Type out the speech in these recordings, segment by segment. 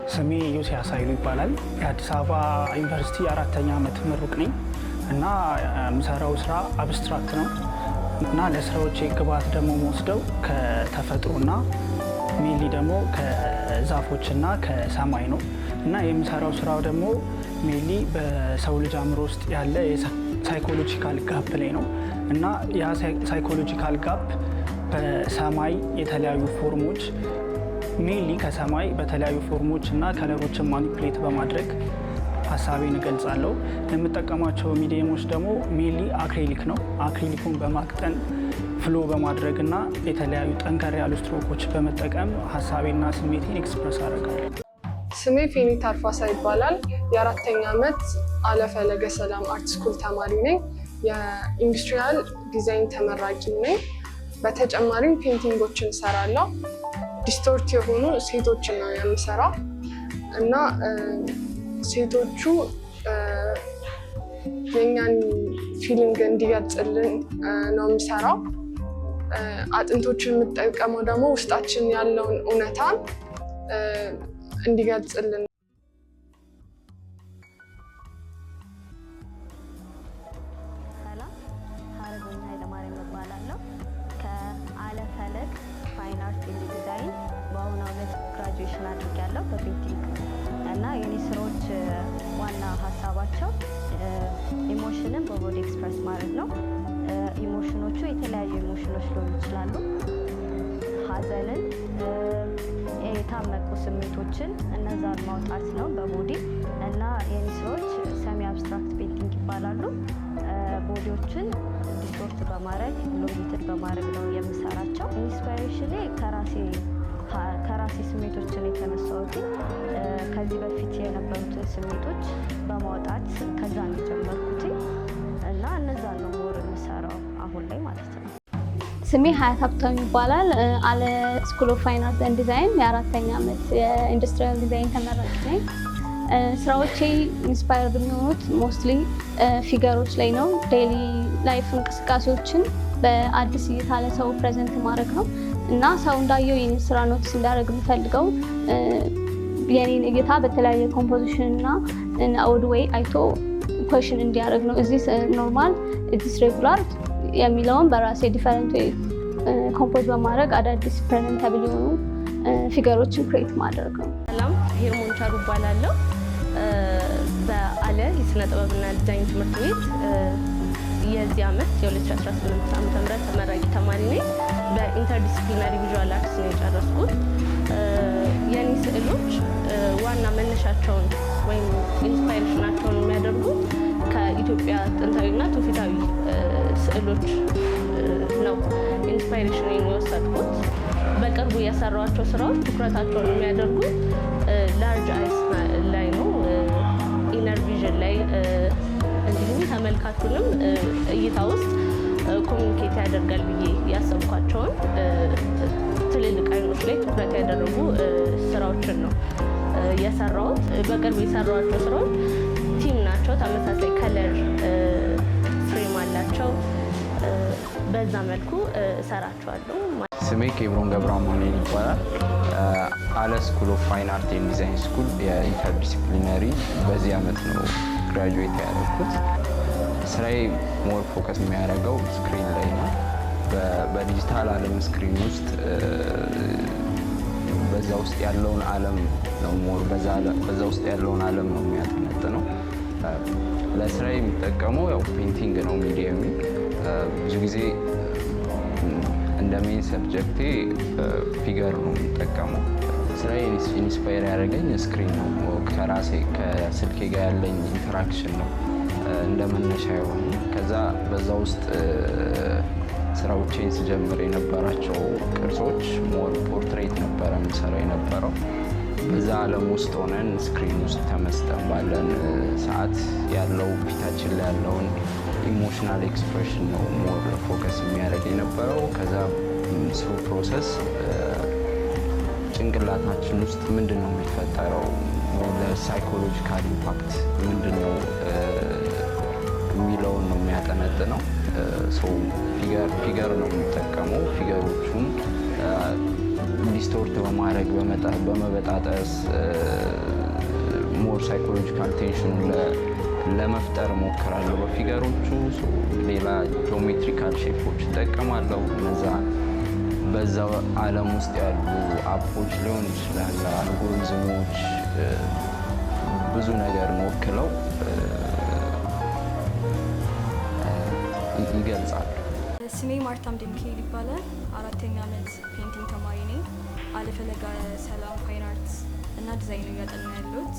ስሜ ዮሴያስ ኃይሉ ይባላል። የአዲስ አበባ ዩኒቨርሲቲ 4ኛ ዓመት ምሩቅ ነኝ እና የምሰራው ስራ አብስትራክት ነው እና ለስራዎቼ ግብዓት ደግሞ መወስደው ከተፈጥሮና ሜንሊ ደግሞ ከዛፎችና ከሰማይ ነው እና የምሰራው ስራው ደግሞ ሜንሊ በሰው ልጅ አእምሮ ውስጥ ያለ ሳይኮሎጂካል ጋፕ ላይ ነው እና ያ ሳይኮሎጂካል ጋፕ በሰማይ የተለያዩ ፎርሞች ሜንሊ ከሰማይ በተለያዩ ፎርሞች እና ከለሮችን ማኒፕሌት በማድረግ ሀሳቤን እገልጻለሁ። የምጠቀማቸው ሚዲየሞች ደግሞ ሜንሊ አክሪሊክ ነው። አክሪሊኩን በማቅጠን ፍሎ በማድረግ እና የተለያዩ ጠንከር ያሉ ስትሮኮች በመጠቀም ሀሳቤና ስሜቴን ኤክስፕረስ አደርጋለሁ። ስሜ ፌኒ ታርፋሳ ይባላል። የ4ኛ ዓመት አለፈለገ ሰላም አርት ስኩል ተማሪ ነኝ። የኢንዱስትሪያል ዲዛይን ተመራቂ ነኝ። በተጨማሪም ፔንቲንጎችን እሰራለሁ። ዲስቶርት የሆኑ ሴቶችን ነው የምሰራው እና ሴቶቹ የእኛን ፊሊንግ እንዲገልጽልን ነው የምሰራው። አጥንቶችን የምጠቀመው ደግሞ ውስጣችን ያለውን እውነታን እንዲገልጽልን። ሰላም፣ ሀረገኛ ኃይለማርያም እባላለሁ። ከአለፈለግ ፋይን አርት ኤንድ ዲዛይን በአሁኑ ዓመት ግራጁዌሽን አድርጌያለሁ በፔንቲንግ እና የኔ ስራዎች ዋና ሀሳባቸው ኢሞሽንን በቦዲ ኤክስፕረስ ማድረግ ነው። ኢሞሽኖቹ የተለያዩ ኢሞሽኖች ሊሆኑ ይችላሉ። ሀዘንን፣ የታመቁ ስሜቶችን እነዛን ማውጣት ነው በቦዲ እና የኔ ስራዎች ሰሚ አብስትራክት ፔንቲንግ ይባላሉ። ቦዲዎችን ዲስቶርት በማድረግ ሎሚትድ በማድረግ ነው የምሰራቸው። ኢንስፓይሬሽኔ ከራሴ ስሜቶችን የተነሳሁት ከዚህ በፊት የነበሩትን ስሜቶች በማውጣት ከዛ ነው የጀመርኩት እና እነዛ ነው ሞር የምሰራው አሁን ላይ ማለት ነው። ስሜ ሀያት ሀብታሙ ይባላል። አለ ስኩል ኦፍ ፋይን አርት ኤንድ ዲዛይን የ4ኛ ዓመት የኢንዱስትሪያል ዲዛይን ተመራቂ ነኝ። ስራዎቼ ኢንስፓየርድ የሚሆኑት ሞስትሊ ፊገሮች ላይ ነው። ዴይሊ ላይፍ እንቅስቃሴዎችን በአዲስ እይታ ለሰው ፕሬዘንት ማድረግ ነው እና ሰው እንዳየው የኔን ስራ ኖቲስ እንዳደረግ የምፈልገው የኔን እይታ በተለያየ ኮምፖዚሽን እና ኦድ ዌይ አይቶ ኩዌሽን እንዲያደርግ ነው። እዚህ ኖርማል እዚህ ሬጉላር የሚለውን በራሴ ዲፈረንት ዌይ ኮምፖዝ በማድረግ አዳዲስ ፕሬዘንታብል የሆኑ ፊገሮችን ክሬት ማድረግ ነው። ሰላም፣ ሄርሞን ቻሩ እባላለሁ። በአለ የስነ ጥበብና ዲዛይን ትምህርት ቤት የዚህ ዓመት የ2018 ዓ.ም ተመራቂ ተማሪ ነኝ። በኢንተርዲስፕሊናሪ ቪዥዋል አርትስ ነው የጨረስኩት። የኔ ስዕሎች ዋና መነሻቸውን ወይም ኢንስፓይሬሽናቸውን የሚያደርጉት ከኢትዮጵያ ጥንታዊና ትውፊታዊ ስዕሎች ነው ኢንስፓይሬሽን የወሰድኩት። በቅርቡ የሰራኋቸው ስራዎች ትኩረታቸውን የሚያደርጉት ላርጅ አይስ ላይ ነው፣ ኢነር ቪዥን ላይ እንዲሁም ተመልካቹንም እይታ ውስጥ ኮሚኒኬት ያደርጋል ብዬ ያሰብኳቸውን ትልልቅ አይኖች ላይ ትኩረት ያደረጉ ስራዎችን ነው የሰራሁት። በቅርቡ የሰራኋቸው ስራዎች ቲም ናቸው፣ ተመሳሳይ ከለር ፍሬም አላቸው። በዛ መልኩ እሰራቸዋለሁ። ስሜ ኬብሮን ገብረአማኑኤል ይባላል። አለ ስኩል ኦፍ ፋይን አርት ኤንድ ዲዛይን ስኩል የኢንተርዲስፕሊነሪ በዚህ ዓመት ነው ግራጁዌት ያደረኩት። ስራዬ ሞር ፎከስ የሚያደርገው ስክሪን ላይ ነው። በዲጂታል ዓለም ስክሪን ውስጥ በዛ ውስጥ ያለውን ዓለም ነው ሞር በዛ ውስጥ ያለውን ዓለም ነው የሚያጠነጥነው። ለስራዬ የሚጠቀመው ያው ፔንቲንግ ነው ሚዲየም። ብዙ ጊዜ እንደ ሜን ሰብጀክቴ ፊገር ነው የሚጠቀመው። ስራዬ ኢንስፓየር ያደረገኝ ስክሪን ነው። ከራሴ ከስልኬ ጋር ያለኝ ኢንተራክሽን ነው እንደ መነሻ የሆኑ። ከዛ በዛ ውስጥ ስራዎቼን ስጀምር የነበራቸው ቅርጾች ሞር ፖርትሬት ነበረ የምሰራው የነበረው። በዛ ዓለም ውስጥ ሆነን ስክሪን ውስጥ ተመስጠን ባለን ሰዓት ያለው ፊታችን ላይ ያለውን ኢሞሽናል ኤክስፕሬሽን ነው ሞር ፎከስ የሚያደርግ የነበረው። ከዛ ስሩ ፕሮሰስ ጭንቅላታችን ውስጥ ምንድን ነው የሚፈጠረው፣ ለሳይኮሎጂካል ኢምፓክት ምንድን ነው የሚለውን ነው የሚያጠነጥነው። ፊገር ነው የሚጠቀመው። ፊገሮቹን ዲስቶርት በማድረግ በመበጣጠስ ሞር ሳይኮሎጂካል ቴንሽን ለመፍጠር ሞክራለሁ በፊገሮቹ። ሌላ ጂኦሜትሪካል ሼፖች እጠቀማለሁ። እነዛ በዛ ዓለም ውስጥ ያሉ አፖች ሊሆን ይችላል፣ አልጎሪዝሞች ብዙ ነገር ወክለው ይገልጻሉ። ስሜ ማርታም ደምኬል ይባላል። 4ኛ ዓመት ፔይንቲንግ ተማሪ ነኝ። አለፈለገ ሰላም ፋይን አርትስ እና ዲዛይን እያጠና ያለሁት።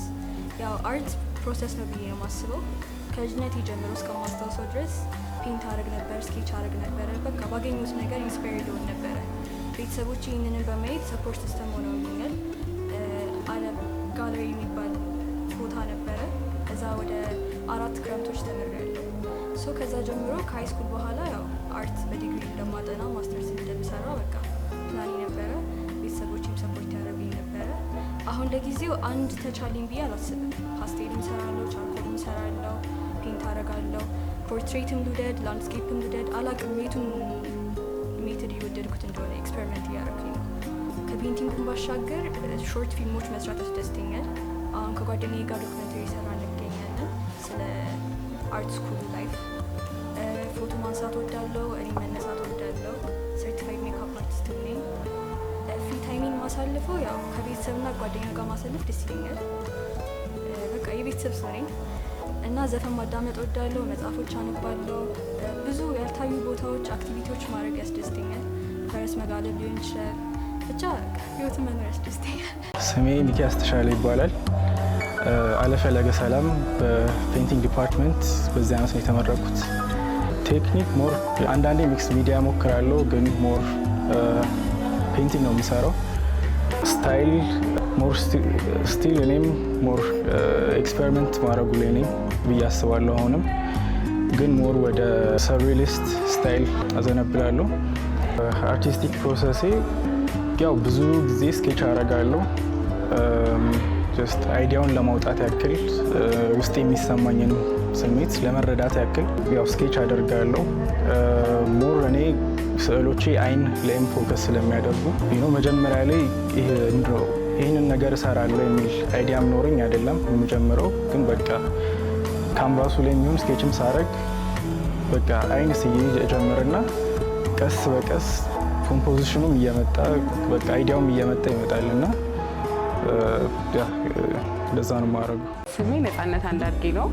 ያው አርት ፕሮሰስ ነው ብዬ ነው የማስበው። ከልጅነቴ ጀምሮ እስከማስታውሰው ድረስ ፔንት አረግ ነበር፣ ስኬች አረግ ነበረ። በቃ ባገኙት ነገር ኢንስፓየርድ ሆን ነበረ። ቤተሰቦች ይህንን በማየት ሰፖርት ሲስተም ሆነውኛል። አለም ጋለሪ የሚባል ቦታ ነበረ። እዛ ወደ 4 ክረምቶች ተምሬያለሁ። ሶ ከዛ ጀምሮ ከሃይ ስኩል በኋላ ያው አርት በዲግሪ እንደማጠና ማስተርስ እንደምሰራ በቃ ፕላን ነበረ። ቤተሰቦችም ሰፖርት ያደርጉኝ ነበረ። አሁን ለጊዜው አንድ ተቻለኝ ብዬ አላስብም። ፓስቴልም እሰራለሁ፣ ቻርኮልም እሰራለሁ፣ ፔንት አደርጋለሁ። ፖርትሬትም ልውደድ፣ ላንድስኬፕም ልውደድ አላውቅም የቱን ሜትድ የወደድኩት እንደሆነ ኤክስፐሪመንት እያደረኩኝ ነው። ከፔንቲንጉን ባሻገር ሾርት ፊልሞች መስራት ያስደስተኛል። አሁን ከጓደኛዬ ጋር ዶክመንተሪ እየሰራ እንገኛለን ስለ አርት ስኩል ላይፍ። ፎቶ ማንሳት ወዳለው፣ እኔ መነሳት ወዳለው። ሰርቲፋይድ ሜካፕ አርቲስት ነኝ። ፍሪ ታይሚን ማሳልፈው ያው ከቤተሰብና ጓደኛ ጋር ማሳለፍ ደስ ይለኛል። በቃ የቤተሰብ ሰው ነኝ እና ዘፈን ማዳመጥ ወዳለው፣ መጽሐፎች አነባለሁ። ብዙ ያልታዩ ቦታዎች አክቲቪቲዎች ማድረግ ያስደስተኛል። ፈረስ መጋለብ ሊሆን ይችላል። ብቻ ህይወትን መኖር ያስደስተኛል። ስሜ ሚኪያስ ተሻለ ይባላል። አለፈለገ ሰላም በፔይንቲንግ ዲፓርትመንት በዚህ ዓመት ነው የተመረኩት። ቴክኒክ ሞር አንዳንዴ ሚክስ ሚዲያ ሞክራለሁ፣ ግን ሞር ፔይንቲንግ ነው የሚሰራው። ስታይል ሞር ስቲል እኔም ሞር ኤክስፐሪመንት ማድረጉ ላይ ነኝ ብዬ አስባለሁ። አሁንም ግን ሞር ወደ ሰርሪሊስት ስታይል አዘነብላለሁ። አርቲስቲክ ፕሮሰሴ ያው ብዙ ጊዜ ስኬች አደርጋለሁ። ጀስት አይዲያውን ለማውጣት ያክል ውስጥ የሚሰማኝን ስሜት ለመረዳት ያክል ያው ስኬች አደርጋለሁ። ሞር እኔ ስዕሎቼ አይን ላይም ፎከስ ስለሚያደርጉ መጀመሪያ ላይ ይህንን ነገር እሰራለሁ የሚል አይዲያም ኖረኝ አይደለም የምጀምረው። ግን በቃ ካንቫሱ ላይ የሚሆን ስኬችም ሳረግ በቃ አይን ስዬ ጀምርና ቀስ በቀስ ኮምፖዚሽኑም እየመጣ በቃ አይዲያውም እየመጣ ይመጣልና እንደዛ ነው የማደርገው። ስሜ ነፃነት አንዳርጌ ነው።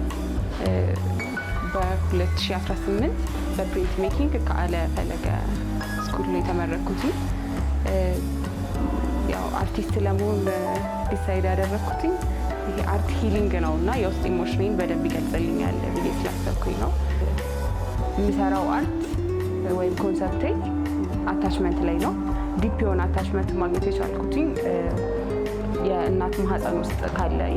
በ2018 በፕሪንት ሜኪንግ ከአለፈለገ ስኩል ነው የተመረኩት። ያው አርቲስት ለመሆን ዲሳይድ ያደረኩት ይሄ አርት ሂሊንግ ነው እና የውስጥ ኢሞሽኔን በደንብ ይገልጽልኛል ብዬ ስላሰብኩኝ ነው። የሚሰራው አርት ወይም ኮንሰፕቴ አታችመንት ላይ ነው። ዲፕ የሆነ አታችመንት ማግኘት የቻልኩትኝ የእናት ማህፀን ውስጥ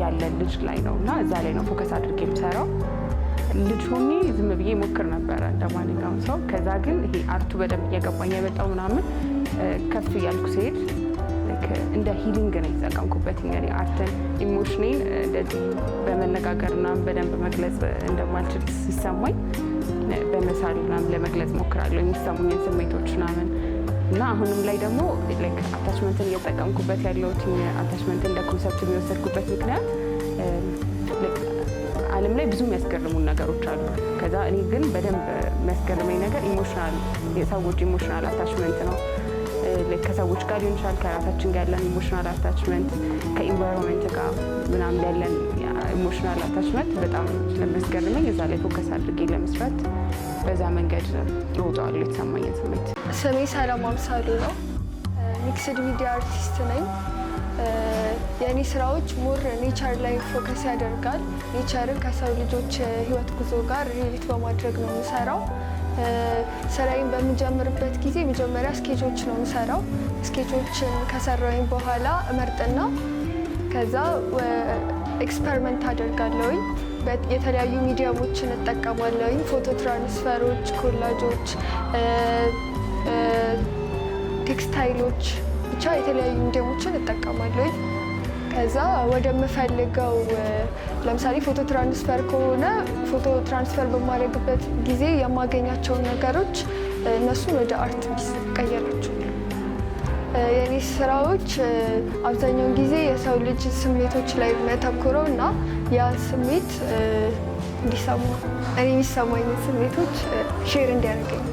ያለ ልጅ ላይ ነው እና እዛ ላይ ነው ፎከስ አድርጌ የምሰራው። ልጅ ሆኜ ዝም ብዬ ሞክር ነበረ እንደማንኛውም ሰው። ከዛ ግን ይሄ አርቱ በደንብ እየገባኝ የመጣው ምናምን ከፍ እያልኩ ሲሄድ እንደ ሂሊንግ ነው የተጠቀምኩበት። እኔ አርትን ኢሞሽኔን እንደዚህ በመነጋገር ምናምን በደንብ መግለጽ እንደማልችል ሲሰማኝ በመሳል ምናምን ለመግለጽ ሞክራለሁ የሚሰሙኝን ስሜቶች ምናምን እና አሁንም ላይ ደግሞ አታችመንትን እየተጠቀምኩበት ያለሁት አታችመንት እንደ ኮንሰፕት የሚወሰድኩበት ምክንያት ዓለም ላይ ብዙ የሚያስገርሙን ነገሮች አሉ። ከዛ እኔ ግን በደንብ የሚያስገርመኝ ነገር ኢሞሽናል የሰዎች ኢሞሽናል አታችመንት ነው። ከሰዎች ጋር ሊሆን ይችላል፣ ከራሳችን ጋር ያለን ኢሞሽናል አታችመንት፣ ከኢንቫይሮንመንት ጋር ምናምን ያለን ኢሞሽናል አታችመንት በጣም ስለሚያስገርመኝ እዛ ላይ ፎከስ አድርጌ ለመስራት በዛ መንገድ እወጣዋለሁ የተሰማኝን ስሜት። ስሜ ሰላም አምሳሉ ነው። ሚክስድ ሚዲያ አርቲስት ነኝ። የእኔ ስራዎች ሞር ኔቸር ላይ ፎከስ ያደርጋል። ኔቸርን ከሰው ልጆች ህይወት ጉዞ ጋር ሪሌት በማድረግ ነው የምሰራው። ስራዬን በምጀምርበት ጊዜ መጀመሪያ ስኬቾች ነው የምሰራው። ስኬቾችን ከሰራሁኝ በኋላ እመርጥና ከዛ ኤክስፐሪመንት አደርጋለሁኝ። የተለያዩ ሚዲየሞችን እጠቀማለሁኝ። ፎቶ ትራንስፈሮች፣ ኮላጆች፣ ቴክስታይሎች ብቻ የተለያዩ ሚዲየሞችን እጠቀማለሁኝ። ከዛ ወደምፈልገው ለምሳሌ ፎቶ ትራንስፈር ከሆነ ፎቶ ትራንስፈር በማድረግበት ጊዜ የማገኛቸውን ነገሮች እነሱን ወደ አርት ፒስ ቀየራቸው። የኔ ስራዎች አብዛኛውን ጊዜ የሰው ልጅ ስሜቶች ላይ የሚያተኩረው እና ያ ስሜት እንዲሰሙ እኔ የሚሰማኝ ስሜቶች ሼር እንዲያደርገኝ